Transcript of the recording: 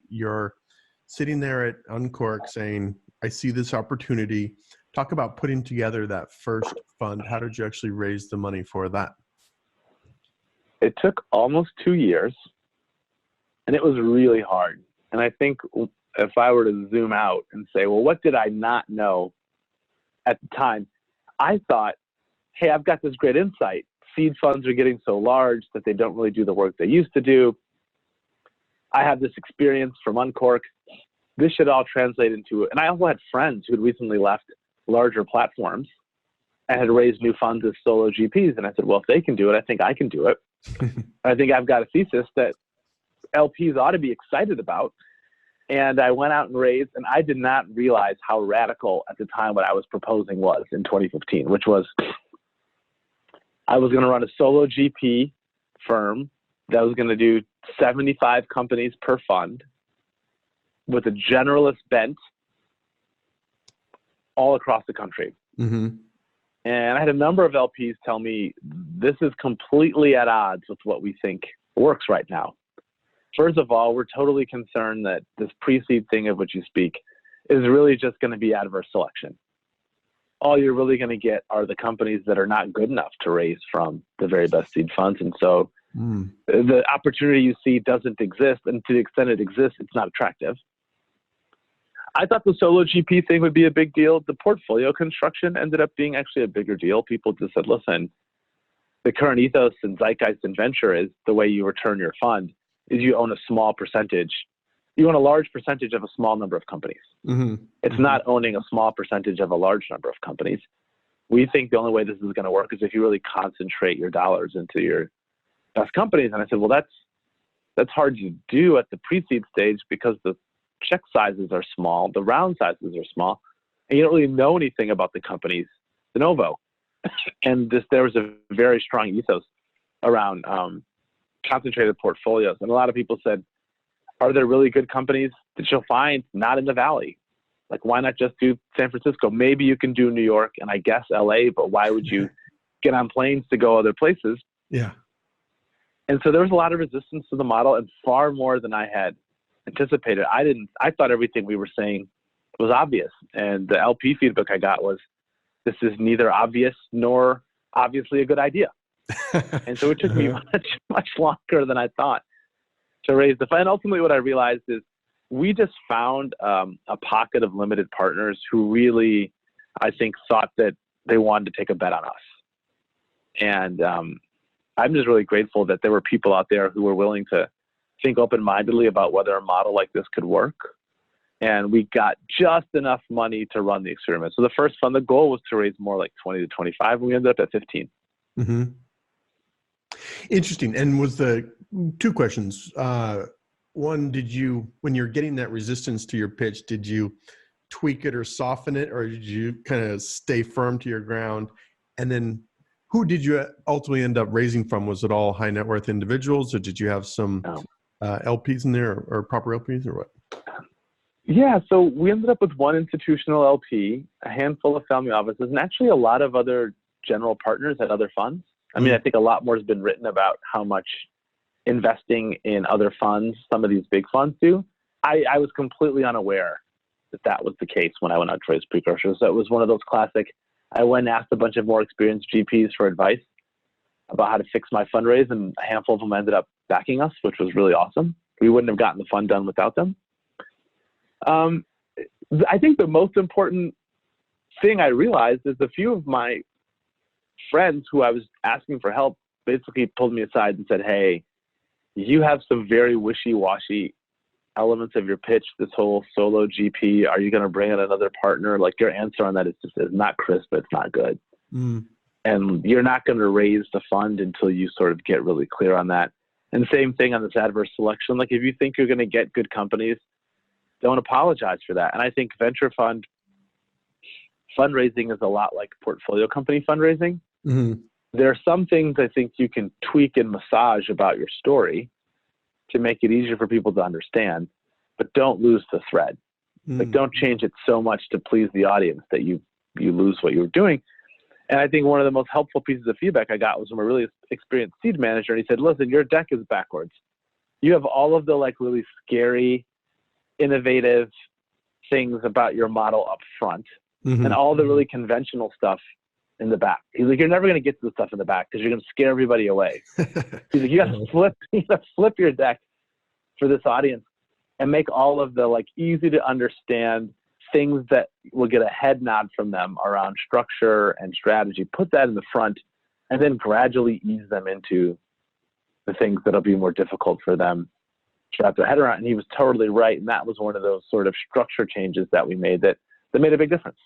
you're sitting there at Uncork saying, I see this opportunity. Talk about putting together that first fund. How did you actually raise the money for that? It took almost 2 years, and it was really hard. And I think if I were to zoom out and say, well, what did I not know at the time? I thought, hey, I've got this great insight. Seed funds are getting so large that they don't really do the work they used to do. I have this experience from Uncork. This should all translate into it. And I also had friends who had recently left larger platforms and had raised new funds as solo GPs. And I said, well, if they can do it, I think I can do it. I think I've got a thesis that LPs ought to be excited about. And I went out and raised, and I did not realize how radical at the time what I was proposing was in 2015, which was I was going to run a solo GP firm that was going to do 75 companies per fund with a generalist bent all across the country. Mm-hmm. And I had a number of LPs tell me, this is completely at odds with what we think works right now. First of all, we're totally concerned that this pre-seed thing of which you speak is really just going to be adverse selection. All you're really going to get are the companies that are not good enough to raise from the very best seed funds. And so the opportunity you see doesn't exist. And to the extent it exists, it's not attractive. I thought the solo GP thing would be a big deal. The portfolio construction ended up being actually a bigger deal. People just said, listen, the current ethos and zeitgeist in venture is the way you return your fund is you own a small percentage. You own a large percentage of a small number of companies. Mm-hmm. It's not owning a small percentage of a large number of companies. We think the only way this is going to work is if you really concentrate your dollars into your best companies. And I said, well, that's hard to do at the pre-seed stage because the check sizes are small, the round sizes are small, and you don't really know anything about the companies de novo. And there was a very strong ethos around concentrated portfolios. And a lot of people said, are there really good companies that you'll find not in the Valley? Like, why not just do San Francisco? Maybe you can do New York and I guess LA, but why would you get on planes to go other places? Yeah. And so there was a lot of resistance to the model, and far more than I had anticipated. I thought everything we were saying was obvious. And the LP feedback I got was, this is neither obvious nor obviously a good idea. And so it took me much longer than I thought to raise the fund. And ultimately what I realized is we just found a pocket of limited partners who really, I think, thought that they wanted to take a bet on us. And I'm just really grateful that there were people out there who were willing to think open-mindedly about whether a model like this could work. And we got just enough money to run the experiment. So the first fund, the goal was to raise more like 20 to 25, and we ended up at 15. Mm-hmm. Interesting. And was the two questions. One, when you're getting that resistance to your pitch, did you tweak it or soften it, or did you kind of stay firm to your ground? And then who did you ultimately end up raising from? Was it all high net worth individuals, or did you have some LPs in there or proper LPs or what? Yeah, so we ended up with one institutional LP, a handful of family offices, and actually a lot of other general partners at other funds. I mean, I think a lot more has been written about how much investing in other funds some of these big funds do. I was completely unaware that was the case when I went out to raise precursors. So it was one of those classic, I went and asked a bunch of more experienced GPs for advice about how to fix my fundraise, and a handful of them ended up backing us, which was really awesome. We wouldn't have gotten the fund done without them. I think the most important thing I realized is a few of my friends who I was asking for help basically pulled me aside and said, hey, you have some very wishy-washy elements of your pitch, this whole solo GP. Are you going to bring in another partner? Like, your answer on that is not crisp, but it's not good. And you're not going to raise the fund until you sort of get really clear on that. And same thing on this adverse selection. Like, if you think you're going to get good companies, don't apologize for that. And I think venture fund fundraising is a lot like portfolio company fundraising. Mm-hmm. There are some things I think you can tweak and massage about your story to make it easier for people to understand, but don't lose the thread. Like, don't change it so much to please the audience that you lose what you were doing. And I think one of the most helpful pieces of feedback I got was from a really experienced seed manager. And he said, listen, your deck is backwards. You have all of the like really scary innovative things about your model up front and all the really conventional stuff in the back. He's like, you're never going to get to the stuff in the back because you're going to scare everybody away. He's like, you got to flip your deck for this audience and make all of the like easy to understand things that will get a head nod from them around structure and strategy. Put that in the front and then gradually ease them into the things that'll be more difficult for them to wrap their head around. And he was totally right. And that was one of those sort of structure changes that we made that made a big difference.